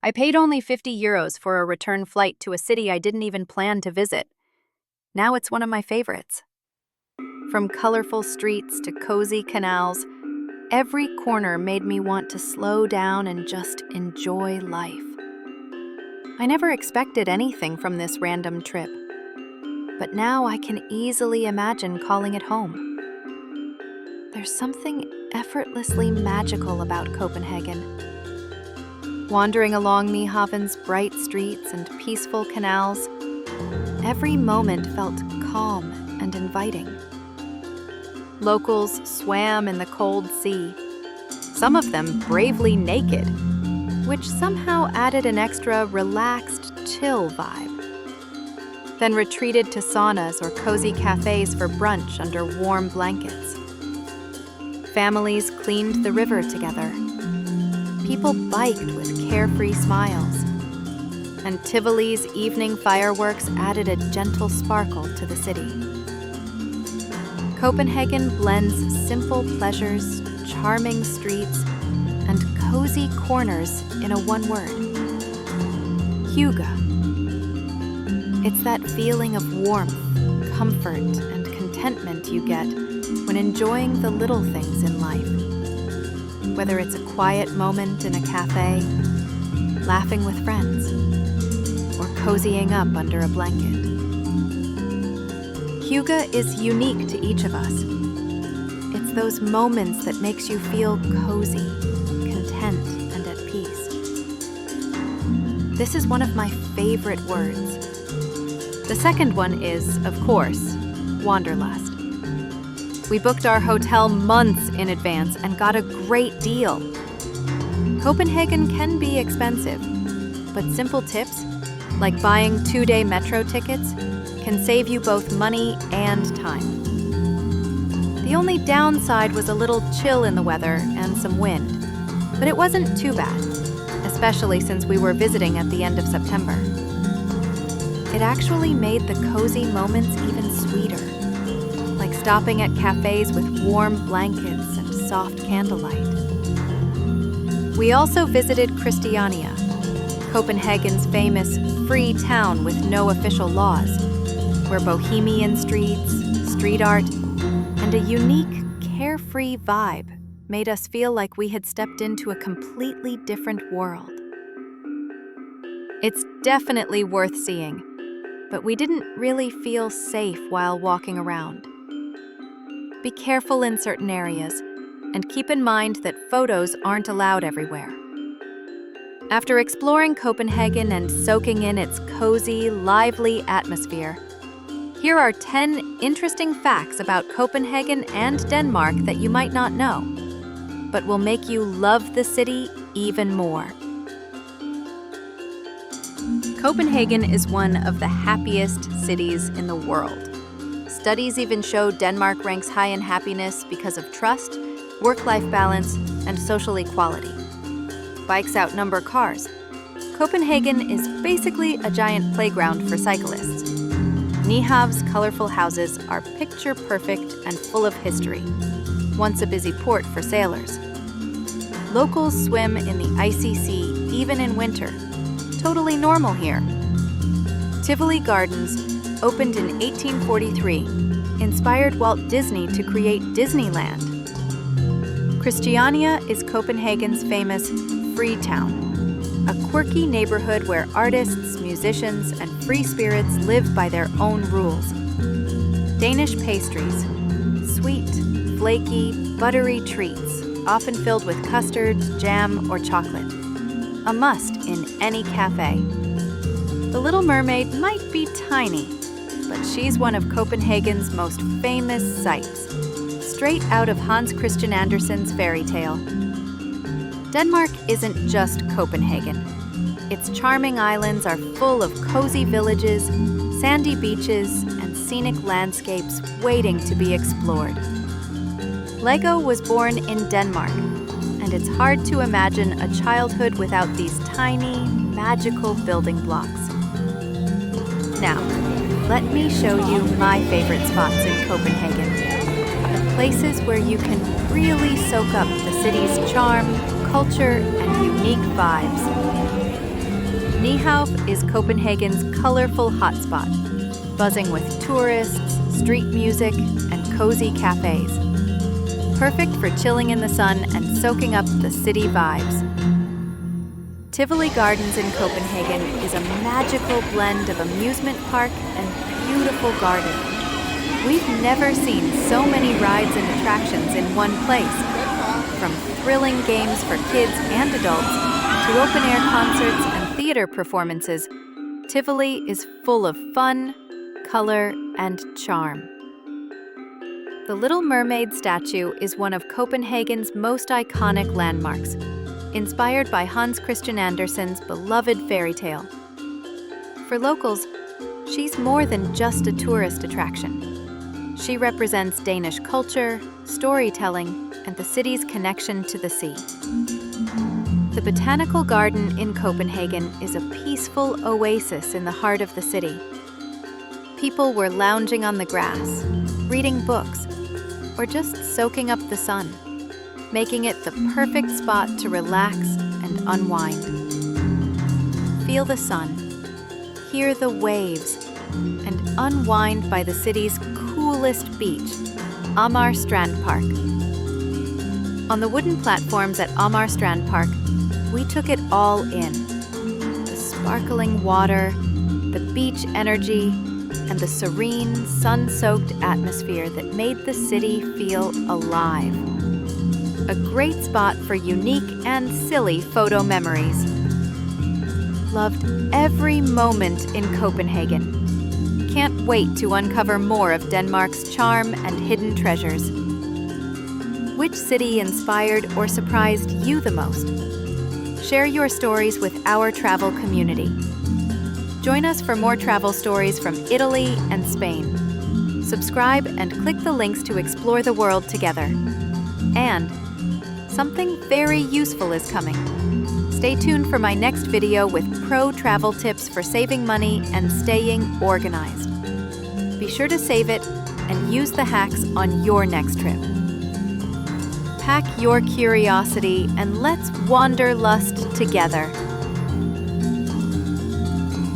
I paid only €50 for a return flight to a city I didn't even plan to visit. Now it's one of my favorites. From colorful streets to cozy canals, every corner made me want to slow down and just enjoy life. I never expected anything from this random trip, but now I can easily imagine calling it home. There's something effortlessly magical about Copenhagen. Wandering along Nyhaven's bright streets and peaceful canals, every moment felt calm and inviting. Locals swam in the cold sea, some of them bravely naked, which somehow added an extra relaxed, chill vibe. Then retreated to saunas or cozy cafes for brunch under warm blankets. Families cleaned the river together. People biked with carefree smiles. And Tivoli's evening fireworks added a gentle sparkle to the city. Copenhagen blends simple pleasures, charming streets, and cozy corners in a one word. Hygge. It's that feeling of warmth, comfort, and contentment you get when enjoying the little things in life. Whether it's a quiet moment in a cafe, laughing with friends, or cozying up under a blanket. Hygge is unique to each of us. It's those moments that makes you feel cozy, content, and at peace. This is one of my favorite words. The second one is, of course, Wanderlust. We booked our hotel months in advance and got a great deal. Copenhagen can be expensive, but simple tips, like buying 2-day metro tickets, can save you both money and time. The only downside was a little chill in the weather and some wind, but it wasn't too bad, especially since we were visiting at the end of September. It actually made the cozy moments even sweeter, like stopping at cafes with warm blankets and soft candlelight. We also visited Christiania, Copenhagen's famous free town with no official laws, where bohemian streets, street art, and a unique, carefree vibe made us feel like we had stepped into a completely different world. It's definitely worth seeing, but we didn't really feel safe while walking around. Be careful in certain areas, and keep in mind that photos aren't allowed everywhere. After exploring Copenhagen and soaking in its cozy, lively atmosphere, here are 10 interesting facts about Copenhagen and Denmark that you might not know, but will make you love the city even more. Copenhagen is one of the happiest cities in the world. Studies even show Denmark ranks high in happiness because of trust, work-life balance, and social equality. Bikes outnumber cars. Copenhagen is basically a giant playground for cyclists. Nyhavn's colorful houses are picture-perfect and full of history, once a busy port for sailors. Locals swim in the icy sea even in winter, totally normal here. Tivoli Gardens opened in 1843, inspired Walt Disney to create Disneyland. Christiania is Copenhagen's famous Free Town, a quirky neighborhood where artists, musicians, and free spirits live by their own rules. Danish pastries, sweet, flaky, buttery treats, often filled with custard, jam, or chocolate. A must in any cafe. The Little Mermaid might be tiny, but she's one of Copenhagen's most famous sights, straight out of Hans Christian Andersen's fairy tale. Denmark isn't just Copenhagen. Its charming islands are full of cozy villages, sandy beaches, and scenic landscapes waiting to be explored. Lego was born in Denmark, and it's hard to imagine a childhood without these tiny, magical building blocks. Now, let me show you my favorite spots in Copenhagen. The places where you can really soak up the city's charm, culture, and unique vibes. Torghaug is Copenhagen's colorful hotspot, buzzing with tourists, street music, and cozy cafes. Perfect for chilling in the sun and soaking up the city vibes. Tivoli Gardens in Copenhagen is a magical blend of amusement park and beautiful garden. We've never seen so many rides and attractions in one place, from thrilling games for kids and adults to open-air concerts and theater performances. Tivoli is full of fun, color, and charm. The Little Mermaid statue is one of Copenhagen's most iconic landmarks, inspired by Hans Christian Andersen's beloved fairy tale. For locals, she's more than just a tourist attraction. She represents Danish culture, storytelling, and the city's connection to the sea. The Botanical Garden in Copenhagen is a peaceful oasis in the heart of the city. People were lounging on the grass, reading books, or just soaking up the sun, making it the perfect spot to relax and unwind. Feel the sun, hear the waves, and unwind by the city's coolest beach, Amager Strand Park. On the wooden platforms at Amager Strand Park, we took it all in. The sparkling water, the beach energy, and the serene, sun-soaked atmosphere that made the city feel alive. A great spot for unique and silly photo memories. Loved every moment in Copenhagen. Can't wait to uncover more of Denmark's charm and hidden treasures. Which city inspired or surprised you the most? Share your stories with our travel community. Join us for more travel stories from Italy and Spain. Subscribe and click the links to explore the world together. And something very useful is coming. Stay tuned for my next video with pro travel tips for saving money and staying organized. Be sure to save it and use the hacks on your next trip. Pack your curiosity and let's wanderlust together.